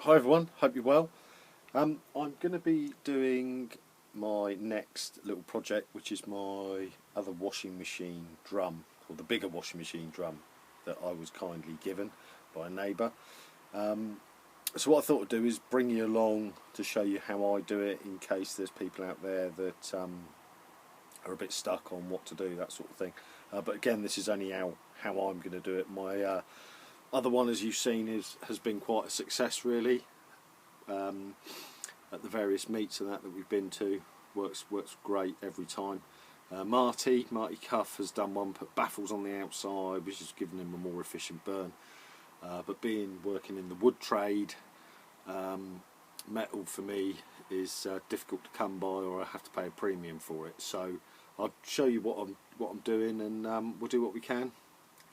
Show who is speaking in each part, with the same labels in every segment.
Speaker 1: Hi everyone, hope you're well. I'm going to be doing my next little project, which is my other washing machine drum, or the bigger washing machine drum that I was kindly given by a neighbour. So what I thought I'd do is bring you along to show you how I do it, in case there's people out there that are a bit stuck on what to do, that sort of thing. But again, this is only how I'm going to do it. My other one, as you've seen, has been quite a success really. At the various meets and that we've been to, works great every time. Marty Cuff has done one, put baffles on the outside, which has given him a more efficient burn. But working in the wood trade, metal for me is difficult to come by, or I have to pay a premium for it. So I'll show you what I'm doing, and we'll do what we can.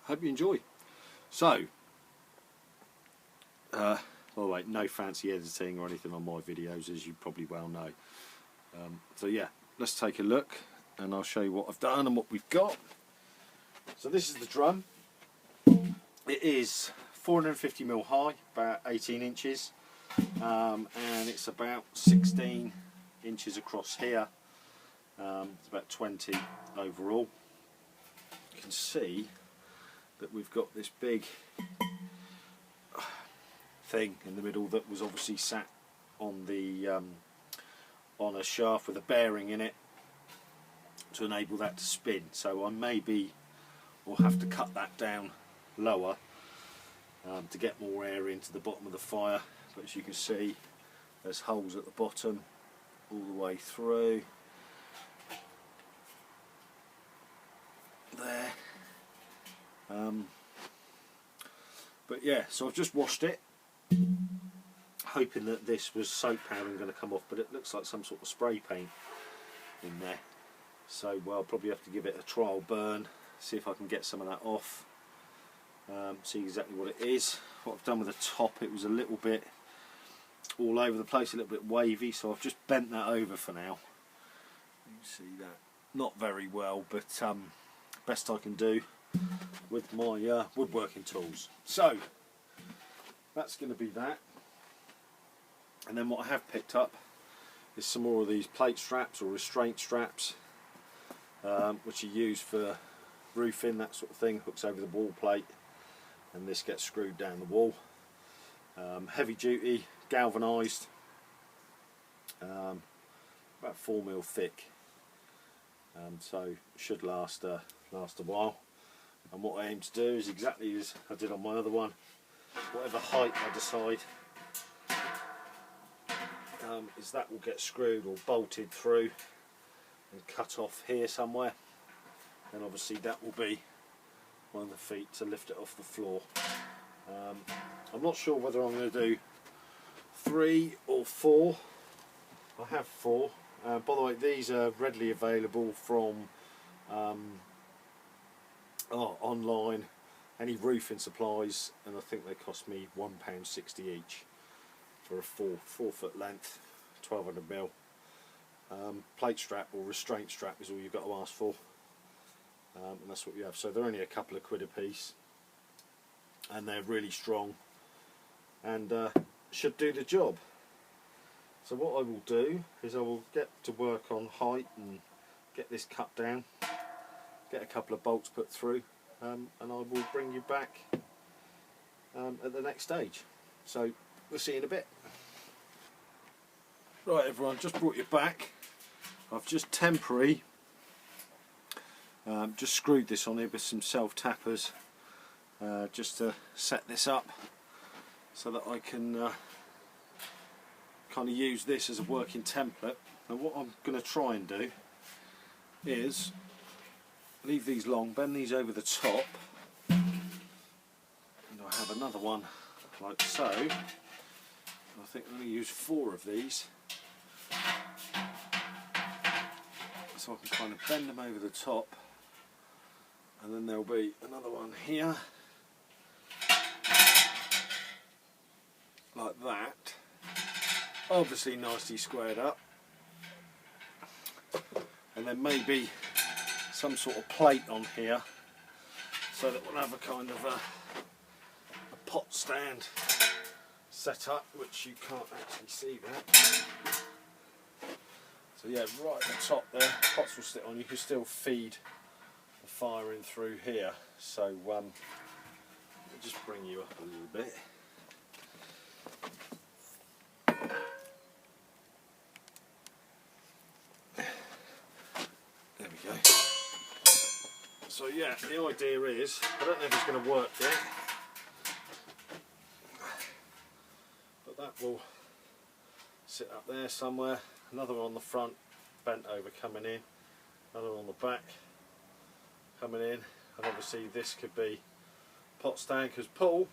Speaker 1: Hope you enjoy. So, wait, no fancy editing or anything on my videos, as you probably well know. So yeah, let's take a look, and I'll show you what I've done and what we've got. So this is the drum. It is 450mm high, about 18 inches, and it's about 16 inches across here. It's about 20 overall. You can see that we've got this big thing in the middle that was obviously sat on the on a shaft with a bearing in it to enable that to spin. So I will have to cut that down lower to get more air into the bottom of the fire. But as you can see, there's holes at the bottom all the way through there. But yeah, so I've just washed it, hoping that this was soap powder going to come off, but it looks like some sort of spray paint in there. So I'll probably have to give it a trial burn, see if I can get some of that off, see exactly what it is. What I've done with the top, it was a little bit all over the place, a little bit wavy, so I've just bent that over for now. You can see that not very well, but best I can do with my woodworking tools. So that's going to be that. And then what I have picked up is some more of these plate straps or restraint straps, which are used for roofing, that sort of thing. Hooks over the wall plate, and this gets screwed down the wall. Heavy duty, galvanised, about 4mm thick, so should last a while. And what I aim to do is exactly as I did on my other one. Whatever height I decide, is that will get screwed or bolted through and cut off here somewhere. And obviously that will be one of the feet to lift it off the floor. I'm not sure whether I'm going to do 3 or 4. I have 4. By the way, these are readily available from online, any roofing supplies, and I think they cost me £1.60 each for a 4 foot length, 1200mm. Plate strap or restraint strap is all you've got to ask for, and that's what you have. So they're only a couple of quid a piece, and they're really strong and should do the job. So what I will do is I will get to work on height and get this cut down, get a couple of bolts put through, and I will bring you back at the next stage. So we'll see you in a bit. Right everyone, just brought you back. I've just temporarily just screwed this on here with some self-tappers, just to set this up so that I can kind of use this as a working template. And what I'm going to try and do is leave these long, bend these over the top, and I have another one like so. I think I'm going to use 4 of these, so I can kind of bend them over the top, and then there'll be another one here like that, obviously nicely squared up, and then maybe some sort of plate on here so that we'll have a kind of a pot stand set up, which you can't actually see that. So yeah, right at the top there, pots will sit on. You can still feed the fire in through here. So I'll just bring you up a little bit. There we go. So yeah, the idea is, I don't know if it's going to work yet, but that will sit up there somewhere. Another one on the front, bent over coming in. Another one on the back, coming in. And obviously this could be pot stand, because Paul,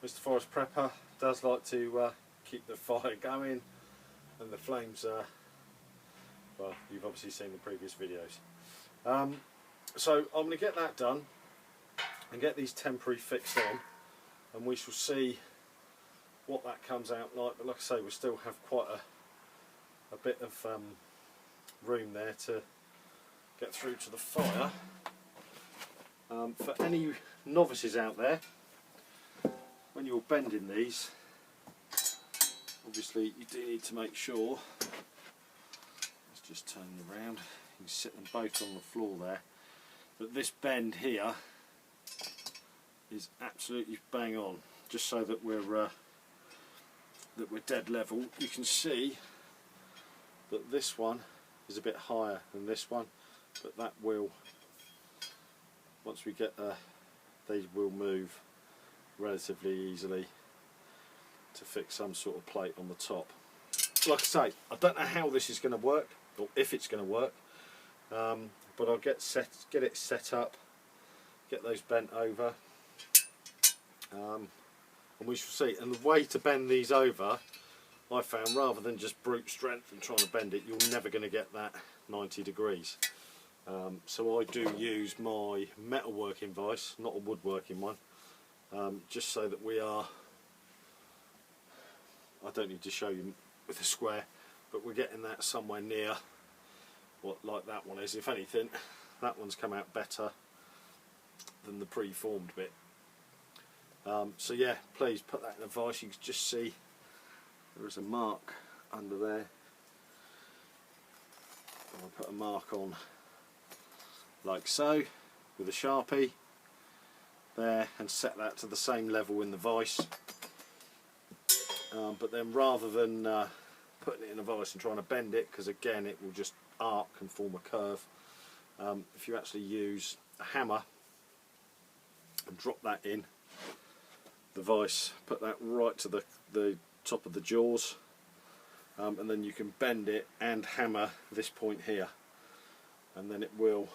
Speaker 1: Mr. Forest Prepper, does like to keep the fire going, and the flames well, you've obviously seen the previous videos. So I'm going to get that done and get these temporary fixed on, and we shall see what that comes out like. But like I say, we still have quite a bit of room there to get through to the fire. For any novices out there, when you're bending these, obviously you do need to make sure, let's just turn them around, you can sit them both on the floor there, that this bend here is absolutely bang on, just so that we're dead level. You can see that this one is a bit higher than this one, but that will, once we get these will move relatively easily to fix some sort of plate on the top. Like I say, I don't know how this is going to work, or if it's going to work, but I'll get it set up, get those bent over, and we shall see. And the way to bend these over, I found, rather than just brute strength and trying to bend it, you're never going to get that 90 degrees. So I do use my metalworking vise, not a woodworking one, just so that we are, I don't need to show you with a square, but we're getting that somewhere near what like that one is. If anything, that one's come out better than the pre-formed bit. So yeah, please put that in a vise. You can just see there is a mark under there. I'll put a mark on like so with a Sharpie there, and set that to the same level in the vise. But then, rather than putting it in a vise and trying to bend it, because again it will just arc and form a curve, if you actually use a hammer and drop that in the vise, put that right to the top of the jaws, and then you can bend it and hammer this point here, and then it will,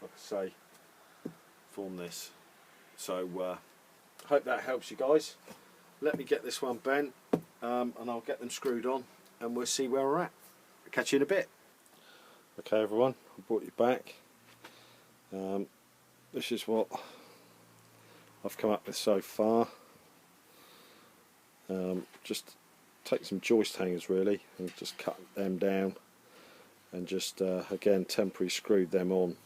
Speaker 1: like I say, form this. So hope that helps you guys. Let me get this one bent, and I'll get them screwed on, and we'll see where we're at. Catch you in a bit. Okay everyone, I brought you back. This is what I've come up with so far. Just take some joist hangers really, and just cut them down, and just again temporary screwed them on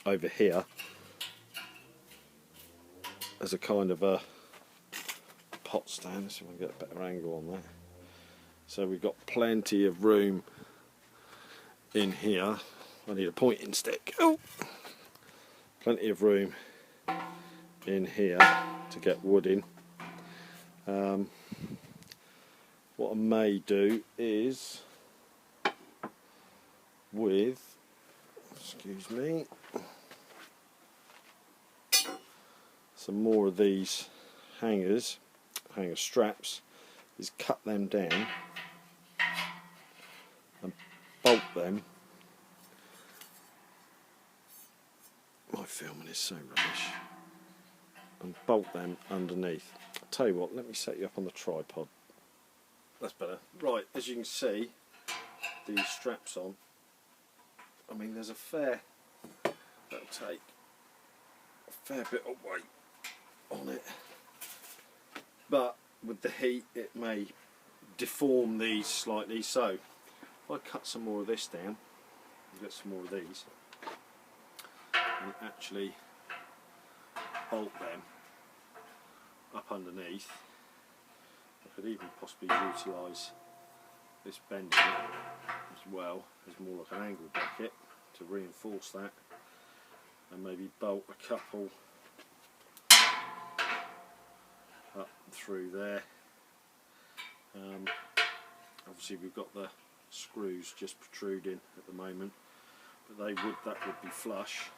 Speaker 1: over here as a kind of a pot stand. Let's see if I can get a better angle on that. So we've got plenty of room in here. I need a pointing stick. Oh, plenty of room in here to get wood in. What I may do is, with, excuse me, some more of these hanger straps, is cut them down and bolt them. My filming is so rubbish. And bolt them underneath. I'll tell you what, let me set you up on the tripod. That's better. Right, as you can see, these straps on, I mean there's a fair, that'll take a fair bit of weight on it, but with the heat it may deform these slightly. So if I cut some more of this down, get some more of these, and actually bolt them up underneath, could even possibly utilise this bending as well as more like an angle bracket to reinforce that, and maybe bolt a couple up through there. Obviously we've got the screws just protruding at the moment, but that would be flush,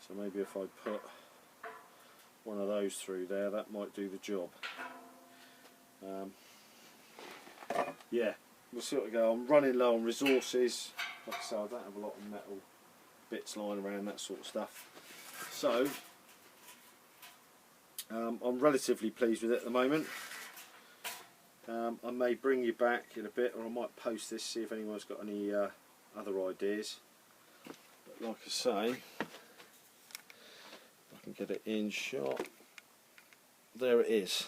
Speaker 1: so maybe if I put one of those through there, that might do the job. Yeah, we'll see what we go. I'm running low on resources. Like I say, I don't have a lot of metal bits lying around, that sort of stuff. So I'm relatively pleased with it at the moment. I may bring you back in a bit, or I might post this, see if anyone's got any other ideas. But like I say, if I can get it in shot, there it is.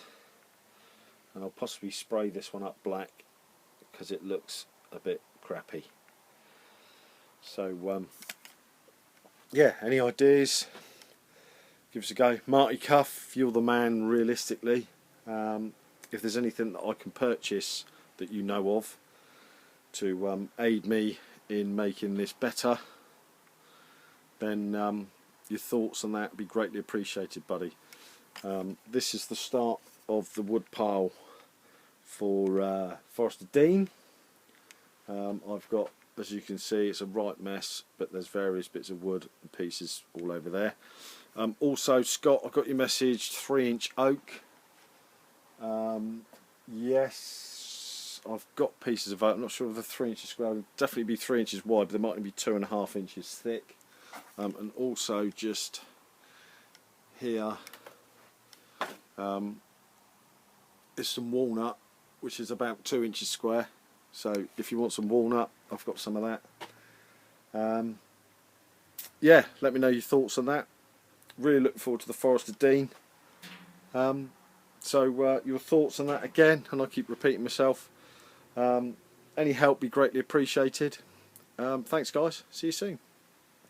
Speaker 1: And I'll possibly spray this one up black because it looks a bit crappy. So yeah, any ideas, give us a go. Marty Cuff, you're the man realistically. If there's anything that I can purchase that you know of to aid me in making this better, then your thoughts on that would be greatly appreciated, buddy. This is the start of the wood pile for Forest of Dean. I've got, as you can see, it's a right mess, but there's various bits of wood and pieces all over there. Also, Scott, I got your message, 3-inch oak. Yes, I've got pieces of oak. I'm not sure if the 3 inches square will definitely be 3 inches wide, but they might only be 2.5 inches thick. And also just here is some walnut, which is about 2 inches square. So if you want some walnut, I've got some of that. Yeah, let me know your thoughts on that. Really looking forward to the Forest of Dean. So your thoughts on that again, and I keep repeating myself. Any help be greatly appreciated. Thanks guys, see you soon.